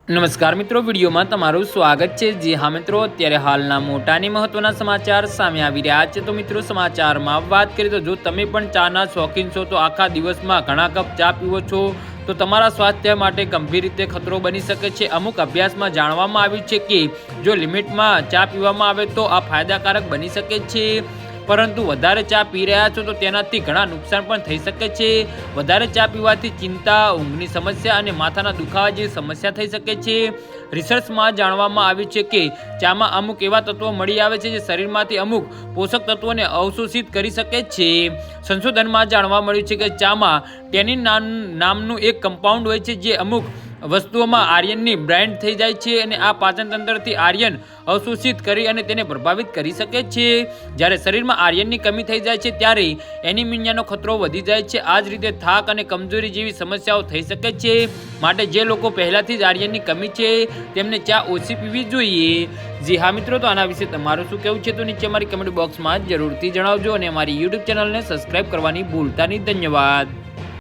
નમસ્કાર મિત્રો, વિડીયોમાં તમારું સ્વાગત છે। જી હા મિત્રો, અત્યારે હાલના મોટાની મહત્વના સમાચાર સામે આવી રહ્યા છે। તો મિત્રો, સમાચારમાં વાત કરીએ તો જો તમે પણ ચાના શોખીન છો તો આખા દિવસમાં ઘણા કપ ચા પીવો છો તો તમારા સ્વાસ્થ્ય માટે ગંભીર રીતે ખતરો બની શકે છે। અમુક અભ્યાસમાં જાણવામાં આવ્યું છે કે જો લિમિટમાં ચા પીવામાં આવે તો આ ફાયદાકારક બની શકે છે, પરંતુ વધારે ચા પી રહ્યા છો તો તેનાથી ઘણા નુકસાન પણ થઈ શકે છે। વધારે ચા પીવાથી ચિંતા, ઊંઘની સમસ્યા અને માથાના દુખાવા જેવી સમસ્યા થઈ શકે છે। રિસર્ચમાં જાણવામાં આવ્યું છે કે ચામાં અમુક એવા તત્વો મળી આવે છે જે શરીરમાંથી અમુક પોષક તત્વોને અવશોષિત કરી શકે છે। સંશોધનમાં જાણવા મળ્યું છે કે ચામાં ટેનિન નામનું એક કમ્પાઉન્ડ હોય છે જે અમુક વસ્તુઓમાં આયર્નની બ્રાઇન્ડ થઈ જાય છે અને આ પાચન તંત્રથી આયર્ન અવશોષિત કરી અને તેને પ્રભાવિત કરી શકે છે। જ્યારે શરીરમાં આયર્નની કમી થઈ જાય છે ત્યારે એનિમિયાનો ખતરો વધી જાય છે। આ જ રીતે થાક અને કમજોરી જેવી સમસ્યાઓ થઈ શકે છે। માટે જે લોકો પહેલાથી જ આયર્નની કમી છે તેમને ચા ઓછી પીવી જોઈએ। જી હા મિત્રો, તો આના વિશે તમારું શું કહેવું છે તો નીચે અમારી કમેન્ટ બોક્સમાં જરૂરથી જણાવજો અને અમારી યુટ્યુબ ચેનલને સબસ્ક્રાઈબ કરવાની ભૂલતા નહીં। ધન્યવાદ।